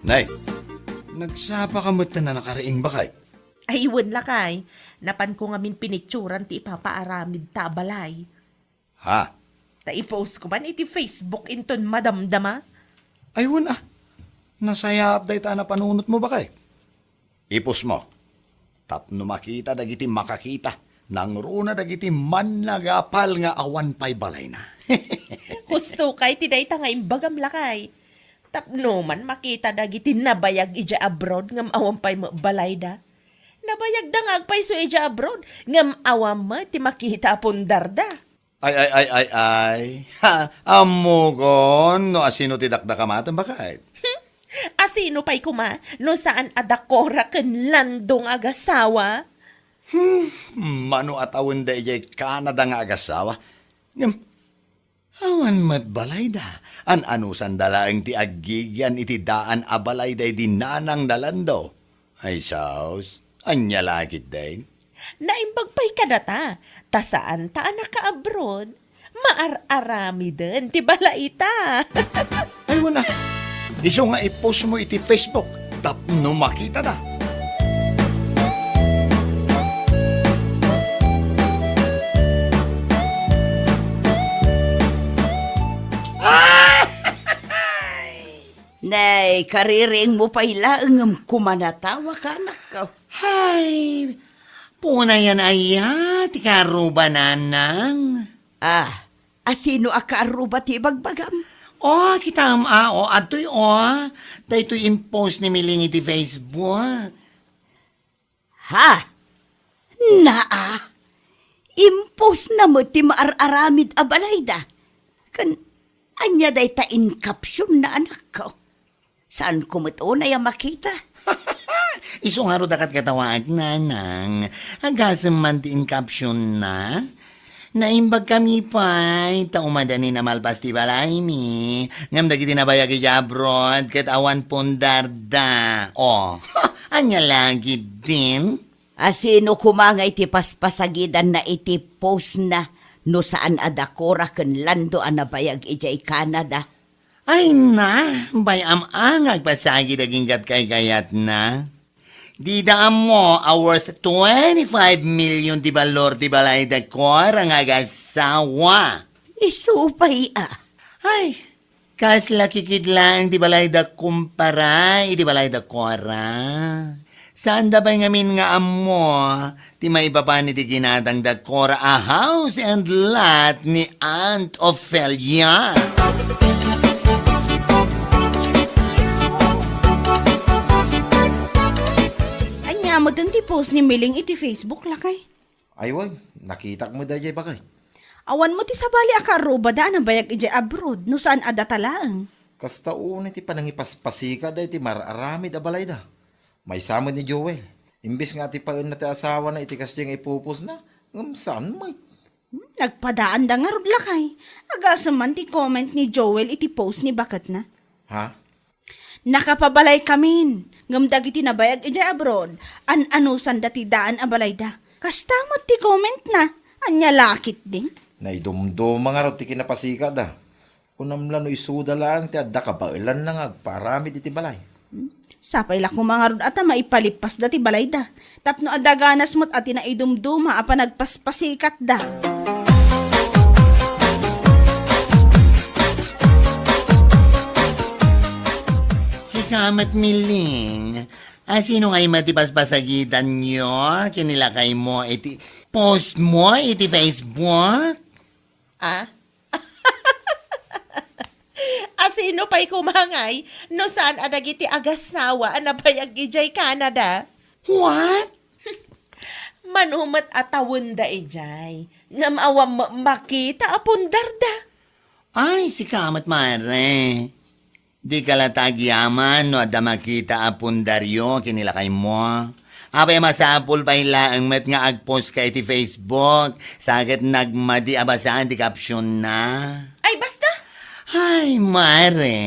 Nay, nagsapa ka mo't na nakaraing bakay? Ay, iwan lakay. Napan ko nga min pinicturan ti ipapaaramid ta balay. Ha? Ta i-post ko man iti Facebook inton madamdama. Aywan nasaya update na panunot mo bakay? Ipos mo. Tapno makita dagiti makakita. Nang runa dagiti man nagapal nga awan pa'y balay na. Husto kay tiday ta nga imbagam lakay. Tapno man makita dagiti nabayag ija abroad ngam awam pa'y balayda. Nabayag da nga agpay so ija abroad ngam awam mo ti makita pundarda. Ay. Ha, amugon. No asino ti dakdakamatan bakay? Asino pa'y kuma no saan adakora ken landong agasawa? Mano at awan da ijay Canada nga agasawa. Ngam, awan mat balay da. An anusan dalaang ti agigyan iti daan abalay da di nanang dalando. Ay saus, anya lakit din. Naimbag pa'y kadata. Ta saan ta naka-abroad? Maar-arami din, ti balaita. Aywan na. Iso nga i-post mo iti Facebook. Tapno makita na. Nay, kariring mo pa'y laang kumanatawa ka anak ko. Hay, puna yan aya, ti karuba nanang. Asino akaaruba ti bagbagam? O, kita o, ato'y dahito'y impose ni Miling iti Facebook. Ha? Impos na mo ti maar-aramid abalayda. Anya day ta in caption na anak ko. Saan kumuto na yung makita? Iso nga ro dakat katawag nanang, agasam man ti in caption na. Naimbag kami pa'y taumadani na malpas ti balay mi. Ngam dagiti nabayag iti abroad kat awan pondarda. Anya lagi din. Asino kumangay ti paspasagidan na iti post na no saan adakora ken lando anabayag ijay Canada. Ay na, bayam ang agpasagi daging kat kay kayat na. Di daam mo a worth 25 million di balor di balay da kor ang agasawa. Isupay Ay, kas lakikid lang di balay da kumpara, di balay da kora. Saan da ba ngamin nga amo, ti maibaba ni di ginadang da kora a house and lot ni Aunt Ophelia. Anya mo din ti post ni Miling iti Facebook lakay. Aywan, nakita mo dayay bakay. Awan mo ti sabali akaruba da na bayag ijay abroad no saan adatalaang. Kasta una ti panangipaspasika day ti mararami da balay da. May samad ni Joel. Imbis nga ti paun na ti asawa na iti kasyang ipupos na, saan may? Nagpadaan da nga rod lakay. Agasam man ti comment ni Joel iti post ni Bakat na. Ha? Nakapabalay kamin. Ngamdag iti nabayag ijay abroad. An-anusan dati daan abalay da. Kastamot ti comment na. Anya lakit din. Naidumdo mga rot ti kinapasika da. Unamlan no isuda lang ti adda kabailan lang agparami iti balay. Sapay lako mga rod ata maipalipas dati balay da. Tapno adaganas mo't ati na idumduma apa nagpaspasikat da. Si Kamat Miling, sino ngay matipaspasagitan nyo? Kinilakay mo iti post mo iti Facebook? Sino pa'y kumangay no saan adagiti agasawa anabayag ijay Canada? What? Manumat atawon da ijay. Ngam awam makita apundar da. Ay, si kamat mare. Di ka latagyaman no ada makita apundaryo kinilakay mo. Apay masapul pa ilaang met nga agpost ka iti Facebook. Sagit nagmadi abasaan di caption na. Ay basta! Ay, mare.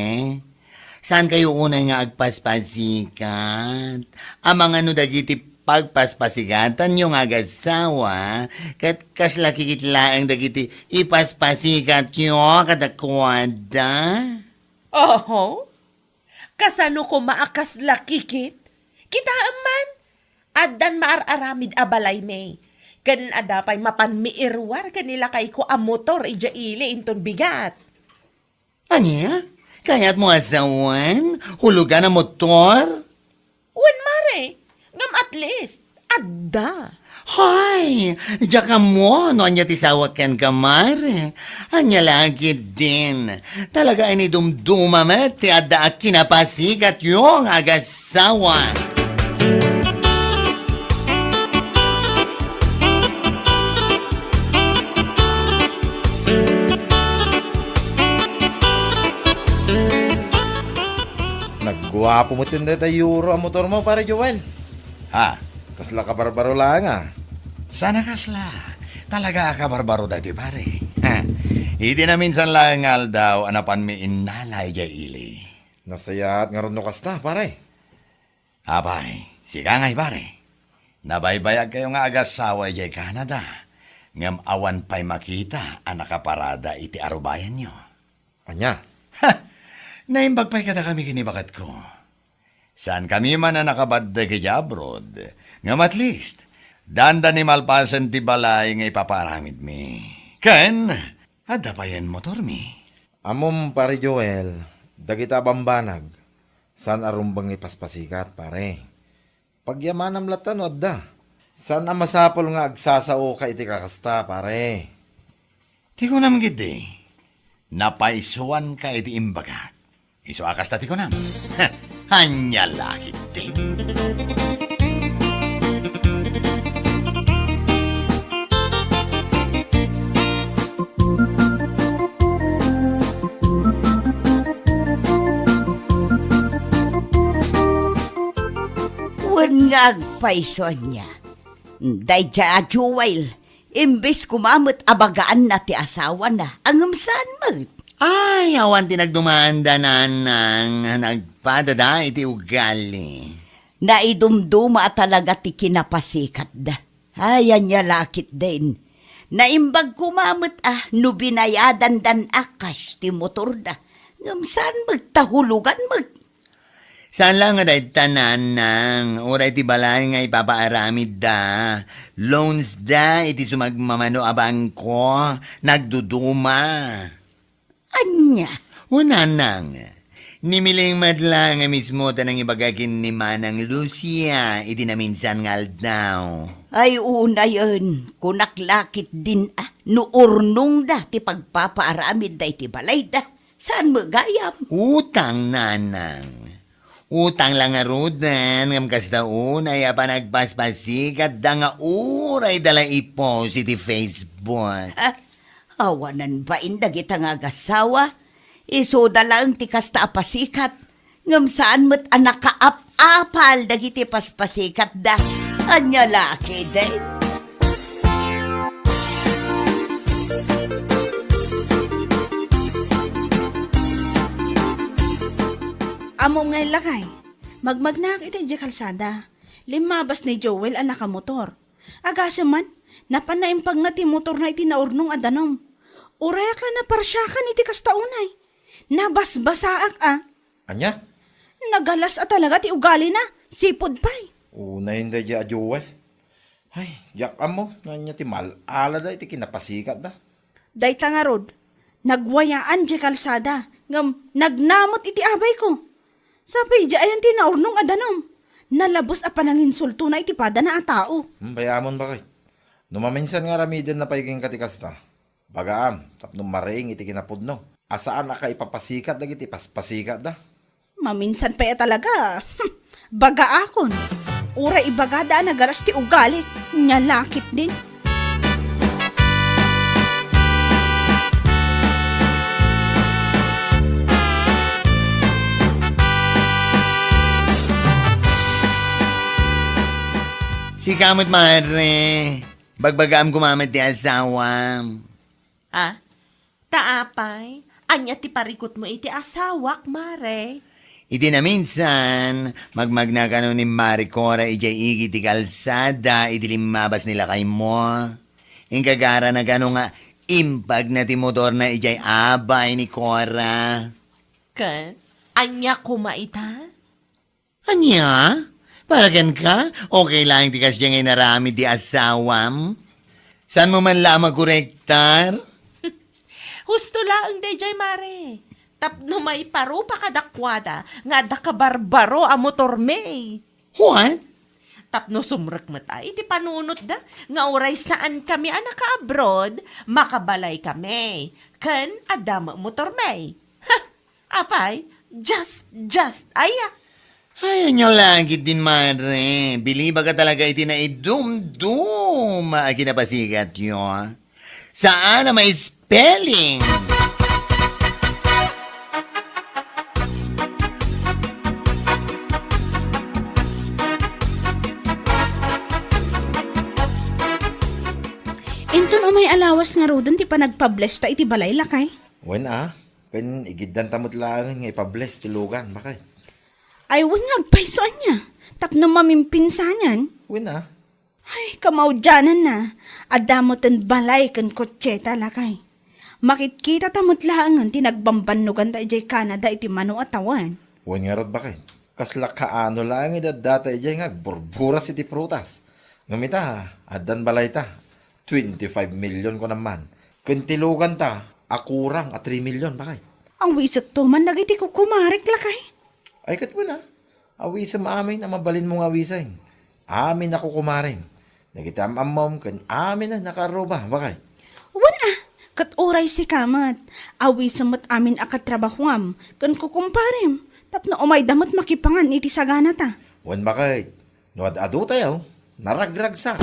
Saan kayo unay nga agpaspasikat? Amang ano dagiti pagpaspasikatan yung agasawa, kat kasla kikitlaang dagiti ipaspasikat yung kadakwada. Oho? Kasano ko maakas lakikit? Kita man. Addan maararamid abalay may. Kan adapay mapanmiirwar kanila kay ko a motor ija ili inton bigat. Anya? Kaya't mo asawan? Hulugan ang motor? Wen mare, ngam at least, adda. Hay, diya ka mo, no anya tisawak kan kamare. Anya lagi din. Talaga ini dumduma met, ti adda at kinapasikat yung agasawa. Nagwapo mo tinda euro ang motor mo, pare Joel. Ha? Kasla ka barbaro lang ah. Sana kasla. Talaga ka barbaro dati pare. Ha? Hindi na minsan lang daw anapan mi inalay jay ili. Nasayat nga ron no kasta, pare. Abay, sika ngay pare. Nabaybayag kayo nga agasawa jay Canada. Ngam awan pa'y makita ang nakaparada iti arubayan nyo. Anya? Ha! Naimbag pa'y kada kami kinibakat ko. Saan kami man na nakabadda kaya abroad. Ngam at least, danda ni malpasan ti balay nga ipaparamid mi. Ken, adda pa yan motor mi. Amom, pare Joel, dagita bambanag. San arumbang ipaspasikat, pare. Pagyamanam latan, adda. San ang masapol nga agsasao ka iti kakasta, pare. Ti ko nam gidi. Napaisuan ka iti imbagat. Iso akas tati ko nam. Hanya lakit din. Wangag paison niya. Day dya Joel, imbes kumamot abagaan na ti asawa na, ang saan mat? Ay, awan tinagdumanda na nang nagpadada iti ugali. Naidumduma talaga ti kinapasikat da. Ayan niya lakit din. Naimbag kumamot no binayadan dan akas ti motor da. Ngam saan magtahulugan mag? Saan lang nga dahi tanan nang oray ti balay nga ipapaaramid da. Loans da iti sumagmamano a bangko. Nagduduma. Anya? Una nang. Nimiling madlang nga mismo tanang ibagakin ni Manang Lucia iti naminsan nga aldaw. Ay una yun. Kunaklakit din no urnong da ti pagpapaaramid da iti balay da. Saan magayam? Utang nanang. Utang lang nga rudan, ngam kastaon ay apa nagpaspasikat da nga uray dala i-post iti Facebook. Awanan ba indag itang agasawa? Iso dalang ti kasta apasikat. Ngam saan mo't anak kaap-apal dagiti paspasikat da. Anya laki din. Amo ngay lakay. Magmagnak iti di kalsada. Limabas ni Joel ang nakamotor. Agasa man, napanayimpag nga ti motor na iti naurnong adanom. Urayak lang na parsyakan iti kastaunay. Nabasbasaak Anya? Nagalas talaga ti ugali na. Sipod pa'y. Una hindi dya Joel. Ay, yak amo, nanya ti malala da iti kinapasikat da. Dayta nga rod, nagwayaan di kalsada. Ngam, nagnamot iti abay ko. Sapay di ayan ti naurnong adanom. Nalabos a pananginsulto na iti pada na a tao. Bayamon bakit? Numaminsan nga ramidin na paiging katikasta. Bagaam, tapno maring iti kinapudno. Asaan na ka ipapasikat dagiti pasikat da? Maminsan pa ya talaga. Baga akon. Ura ibagada nagaras ti ugali. Nyalakit din. Si kamot mare, bagbagaam kumamad ti asawam. Ah, taapay, anya ti parikot mo iti asawak, mare. Iti na minsan, magmagna ka ni Maricora ijay igi ti kalsada, iti limabas nila kay mo. Ingkagara na gano nga, impag na ti motor na ijay abay ni Cora. Kan, anya kumaita? Anya? Paragan ka? Okay lang ti kasya ngay narami ti asawam? San mo man lamang korektar? Husto laang dayjay, mare. Tapno may paro pa kadakwada, nga da kabarbaro a motor me. What? Tapno sumrek mata, iti panunot da, nga oray saan kami anak abroad, makabalay kami. Kan adama motor me. Ha, apay, just, aya. Ay, anyo langit din, mare. Biliba ka talaga iti na idum-dum. Kinapasikat yun. Saan na may spelling? Inton umay alawas nga rodon ti panagpabless ta iti balay lakay. Wen kan igiddan tamot lang nga ipabless ti lugan, bakit? Ay wan nga agpaisoan niya. Tapno mamimpinsanan. Wen Ay, kamaudyanan na. Adamoten balay kan kotseta lakay. Makitkita tamot laangan tinagbambanugan da ijay Canada iti mano atawan. Wen nga rod bakit? Kasla kaano lang idadata ijay nga burburas iti prutas. Ngamita, adan balay ta. 25 million ko naman. Kuntilugan ta, akurang at 3 million, bakit? Ang wisot to man nagiti ko kumarik lakay. Ay katwa na. Awisa maamin na mabalin mong awisain. Amin ako kumarin. Nagitam amom kan amin na nakaroba. Bakit? Wana, kat oray si kamat. Awi samot amin akatrabahuam. Kan kukumparim. Tapno umay damot makipangan iti sagana ta. Wan bakit? Nuad adu tayo. Naragrag sa.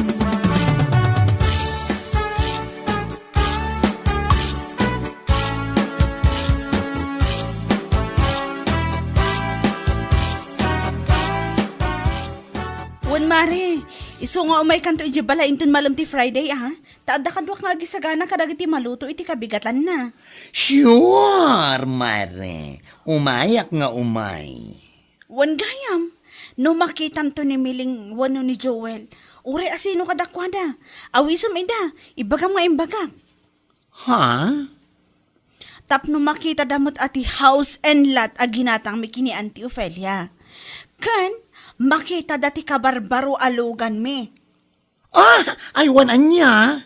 Wan mare, iso nga umay kanto iti bala inton malam ti Friday Taada kadwak nga gisagana kadag iti maluto iti kabigatan na. Sure, mare. Umayak nga umay. Wan gayam, no makitam to ni Miling wano ni Joel. Ure asino kadakwada. Awisam ida, ibagam nga imbagak. Ha? Tapno makita damot ati house and lot aginatang mikini Auntie Ophelia. Kan, makita dati kabarbaro alugan me. Aywan anya.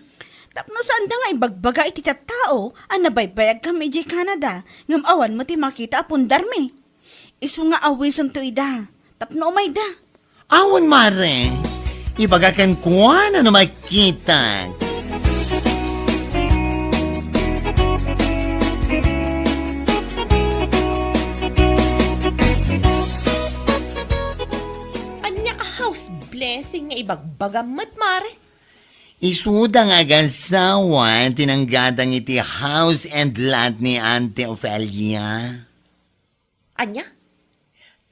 Tapno saan da nga ibagbaga iti tattao, nabaybayag kami di Canada, ngam awan mo ti makita apundar me. Isu nga awisam to ida, tapno umay da. Awan, mare. Ibagakan ko na makita. Anya a house blessing nga ibagbagamat, mare. Isuda nga agasawan tinanggadang iti house and lot ni Auntie Ophelia. Anya?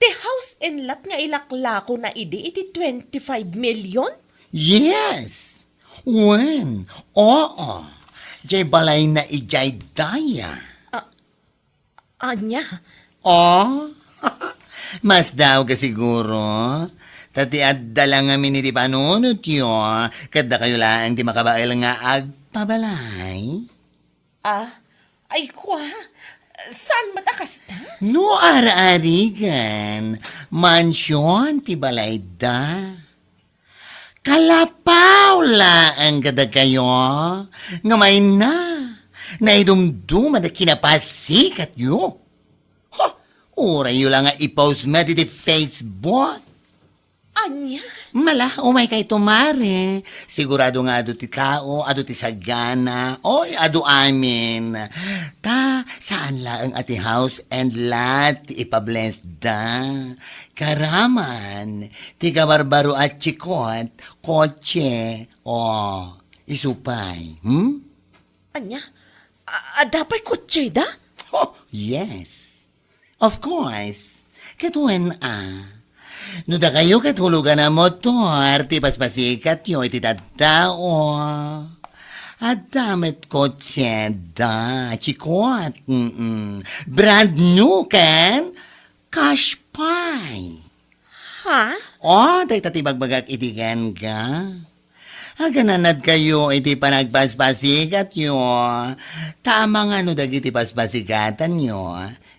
Ti house and lot nga ilaklako na iti 25 million? Yes. When? Oo. Jay balay na ijay daya. Anya? Oh? Mas daw ka siguro. Tati adala nga miniti panunot yun. Kada kayo lang di makabail nga agpabalay. Ay kwa, saan matakas ta? No ara-arigan, mansyon ti balay da. Kalapaw ang kada kayo, nga may na idumduma na kinapasikat yo. Oray yun lang nga i-post mo di Facebook. Anya? Mala, umay kay tumare. Sigurado nga ado ti tao, ado ti sagana, oy, ado amin. Ta, saan la ang ati house and lot ti ipabless da? Karaman, ti kabarbaro at chikot, kotse, isupay. Anya? Dapay kutsi da? Oh, yes. Of course. Katuan no da kayo katulugan na motor, ti paspasikat yo iti tattao. At damit kotse da, chikot. Brand new kan? Cash pie. Ha? Day tatibagbagak itigan ka. Agananad kayo iti panagpaspasikat yo. Tama nga no dagiti paspasikatan yo.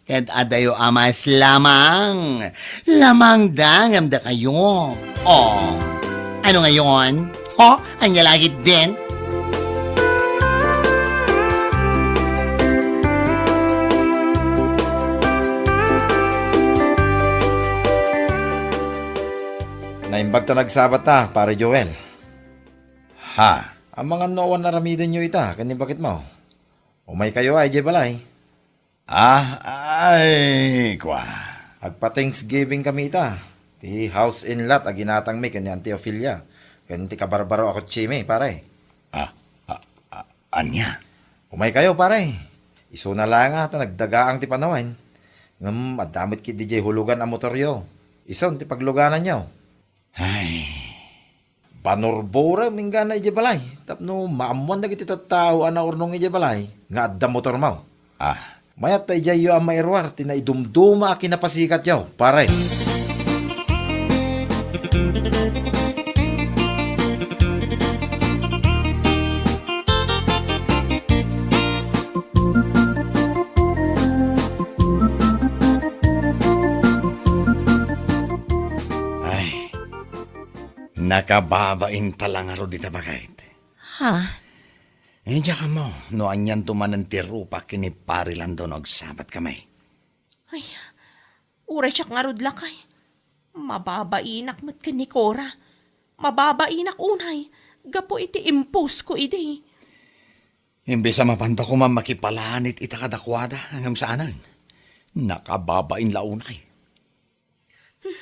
Ket adayo amas lamang. Lamang dangam da kayo. Ano ngayon? Anya lagit din? Naimbag ta nagsabat ta, pare Joel. Ha? Ang mga noon na ramidin nyo ita, kani bakit mo? Umay kayo ay, balay. Ay, kwa. Agpa-Thanksgiving kami ita. Ti house in lot, aginatang may kanya Teofilia. Kani ti kabarbaro ako chime, pare. Anya? Umay kayo, pare. Iso na lang ta, nagdagaang ti panawan. Adamit ki DJ hulugan ang motoryo. Ison ti pagluganan nyo. Ay, Panorbora mingga na balay. Tapno maamuan na kiti tattao ana urnong balay. Nga adda motor mo. Mayat tayo jayo ang mairwar. Tinaidumduma kinapasikat yaw. Pare. Nakababain talang aro di tabakait. Ha? Diya ka mo, no anyan tumanan ti rupa kini pari lang doon sabat kamay. Ay, uray siya nga rod lakay. Mababainak mat ka ni Cora. Mababainak unay. Gapo iti impose ko iti. Imbes sa mapanta ko makipalanit ita kadakwada hanggang saanan. Nakababain launay.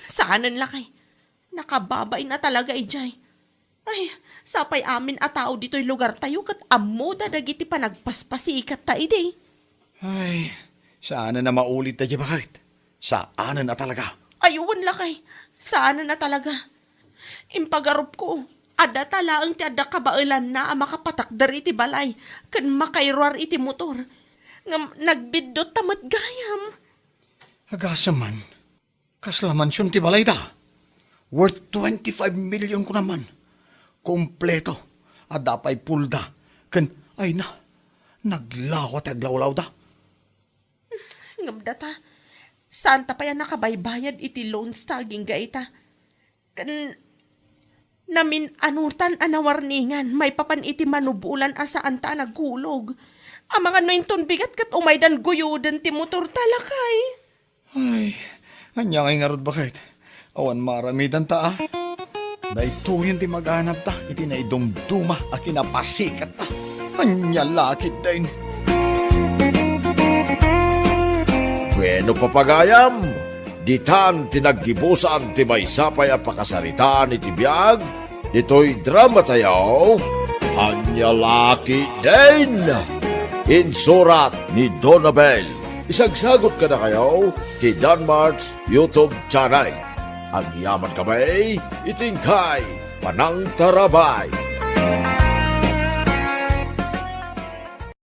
Saanan lakay. Nakababain na talaga ijay. Ay, sapay amin a tao dito'y lugar tayo kat amuda dagiti panagpaspasikat ta ide. Ay, saan na maulit na bakit? Saan na talaga? Ayuwan lakay. Saan na talaga? Impagarup ko. Ada talaang ti ada kabailan na ang makapatak dari iti balay. Kan makairwar iti motor. Nagbidot tamat gayam. Agasaman, kaslaman siyon ti balay da. Worth 25 million ko naman. Kompleto. At dapay pulda. Ay na. Naglawat aglawlaw da. Ngamdata. Saan ta pa yan nakabaybayad iti loans ta aging gaita. Namin anutan anawarningan. May papan iti manubulan asaan ta nagkulog. Ang mga nointon bigat kat umaydan guyudan ti motor talakay. Ay, anya ngay nga rod bakit? Awan maramidan ta Naituyan ti maghanap ta, iti naidumduma a kinapasikat ta. Anya lakit din. Bueno papagayam, ditan tinaggibusan ti may sapay a pakasaritaan iti biyag, dito'y drama tayo, anya laki din. Insurat ni Donabel. Isagsagot ka na kayo ti Danmarks YouTube channel. Ang yaman kamay, itingkay, panang tarabay.